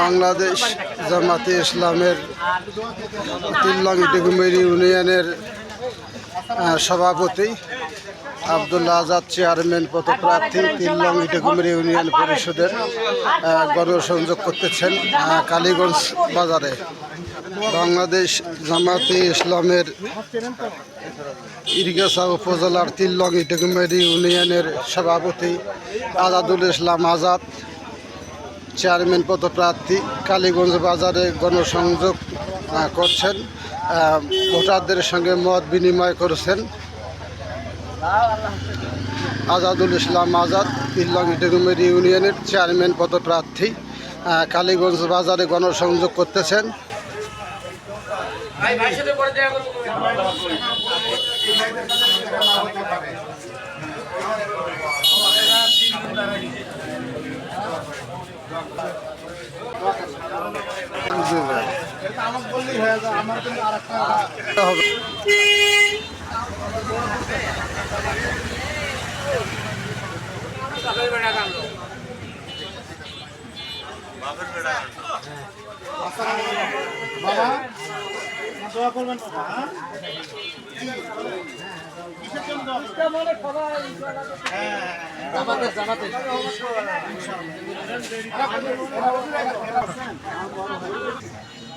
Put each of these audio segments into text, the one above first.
বাংলাদেশ জামাতে ইসলামের তিল্লং ইটেকুমেরি ইউনিয়নের সভাপতি আব্দুল্লাহ আজাদ চেয়ারম্যান পদপ্রার্থী তিল্লং ইটেকুমেরি ইউনিয়ন পরিষদের গণসংযোগ করতেছেন কালীগঞ্জ বাজারে। বাংলাদেশ জামাতে ইসলামের ইরগেছা উপজেলার তিল্লং ইটেকুমেরি ইউনিয়নের সভাপতি আজাদুল ইসলাম আজাদ চেয়ারম্যান পদপ্রার্থী কালীগঞ্জ বাজারে গণসংযোগ করছেন, ভোটারদের সঙ্গে মত বিনিময় করেছেন। আজাদুল ইসলাম আজাদ তিল্লং ইটেকুমেরি ইউনিয়নের চেয়ারম্যান পদপ্রার্থী কালীগঞ্জ বাজারে গণসংযোগ করতেছেন।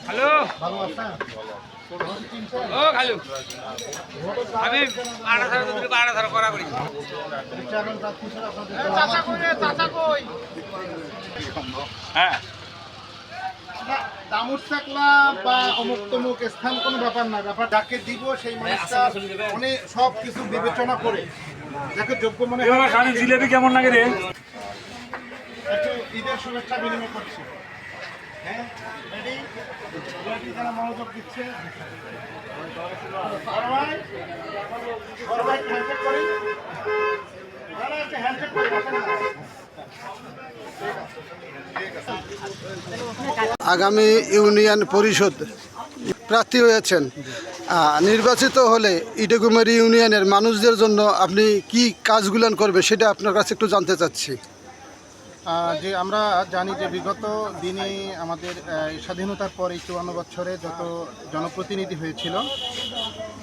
হ্যালো ও খালু আমি আড়া করা করি হ্যাঁ তামুকলা বা অমুক তমুক স্থান কোনো ব্যাপার না, ব্যাপার যাকে দিব সেই মানুষটা অনেক সব কিছু বিবেচনা করে যাকে যোগ্য মনে হয়। জিলেবি কেমন লাগে রে? একটু ঈদের শুভেচ্ছা বিনিময় করছি। হ্যাঁ রেডি, যারা মনোযোগ দিচ্ছে হ্যান্ডশেক করি, হ্যান্ডশেক করি। আগামী ইউনিয়ন পরিষদ প্রার্থী হয়েছেন, নির্বাচিত হলে ইটেকুমেরি ইউনিয়নের মানুষদের জন্য আপনি কি কাজগুলো করবেন সেটা আপনার কাছে একটু জানতে চাচ্ছি। যে আমরা জানি যে বিগত দিনে আমাদের স্বাধীনতার পর এই ৫৪ বছরে যত জনপ্রতিনিধি হয়েছিল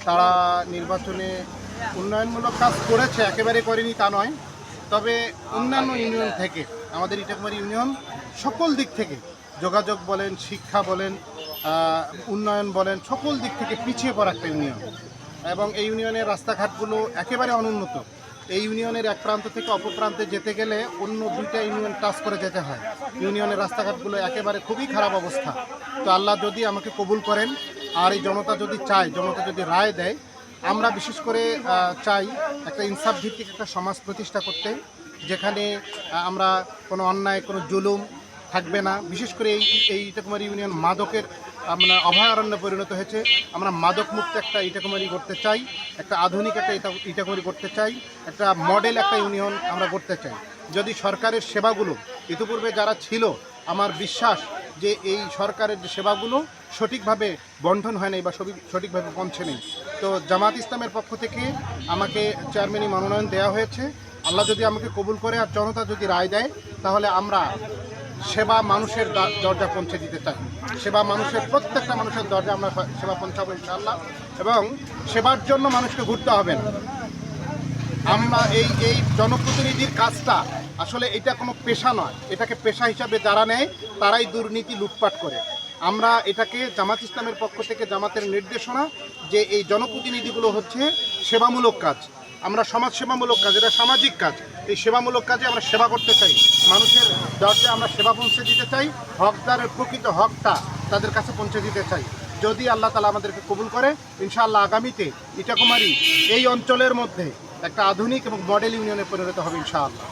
তারা নির্বাচনে উন্নয়নমূলক কাজ করেছে, একেবারে করেনি তা নয়। তবে অন্যান্য ইউনিয়ন থেকে আমাদের ইটেকুমেরি ইউনিয়ন সকল দিক থেকে যোগাযোগ বলেন, শিক্ষা বলেন, উন্নয়ন বলেন, সকল দিক থেকে পিছিয়ে পড়া একটা ইউনিয়ন এবং এই ইউনিয়নের রাস্তাঘাটগুলো একেবারে অনুন্নত। এই ইউনিয়নের এক প্রান্ত থেকে অপর প্রান্তে যেতে গেলে অন্য দুইটা ইউনিয়ন টাচ করে যেতে হয়। ইউনিয়নের রাস্তাঘাটগুলো একেবারে খুবই খারাপ অবস্থা। তো আল্লাহ যদি আমাকে কবুল করেন আর এই জনতা যদি চায়, জনতা যদি রায় দেয়, আমরা বিশেষ করে চাই একটা ইনসাফ ভিত্তিক একটা সমাজ প্রতিষ্ঠা করতে, যেখানে আমরা কোনো অন্যায়, কোনো জুলুম থাকবে না। বিশেষ করে এই ইটেকুমেরি ইউনিয়ন মাদকের আমরা অভয়ারণ্যে পরিণত হয়েছে। আমরা মাদক মুক্ত একটা ইটেকুমেরি করতে চাই, একটা আধুনিক একটা ইটেকুমেরি করতে চাই, একটা মডেল একটা ইউনিয়ন আমরা করতে চাই। যদি সরকারের সেবাগুলো ইতিপূর্বে যারা ছিল, আমার বিশ্বাস যে এই সরকারের যে সেবাগুলো সঠিকভাবে বন্টন হয় নাই বা সঠিকভাবে পৌঁছে নেই। তো জামাত ইসলামের পক্ষ থেকে আমাকে চেয়ারম্যানই মনোনয়ন দেওয়া হয়েছে। আল্লাহ যদি আমাকে কবুল করে আর জনতা যদি রায় দেয়, তাহলে আমরা সেবা মানুষের দরজা পৌঁছে দিতে চাই। সেবা মানুষের, প্রত্যেকটা মানুষের দরজা আমরা সেবা পৌঁছাবো ইনশাআল্লাহ। এবং সেবার জন্য মানুষকে ঘুরতে হবে না। আমরা এই জনপ্রতিনিধির কাজটা আসলে এটা কোনো পেশা নয়, এটাকে পেশা হিসাবে যারা নেয় তারাই দুর্নীতি লুটপাট করে। আমরা এটাকে জামাত ইসলামের পক্ষ থেকে জামাতের নির্দেশনা যে এই জনপ্রতিনিধিগুলো হচ্ছে সেবামূলক কাজ, আমরা সমাজ সেবামূলক কাজ, এটা সামাজিক কাজ। এই সেবামূলক কাজে আমরা সেবা করতে চাই, মানুষের দরজায় আমরা সেবা পৌঁছে দিতে চাই, হকদারের প্রকৃত হকটা তাদের কাছে পৌঁছে দিতে চাই। যদি আল্লাহ তাআলা আমাদেরকে কবুল করে, ইনশাআল্লাহ আগামীতে ইটাকুমারী এই অঞ্চলের মধ্যে একটা আধুনিক এবং মডেল ইউনিয়নে পরিণত হবে ইনশাআল্লাহ।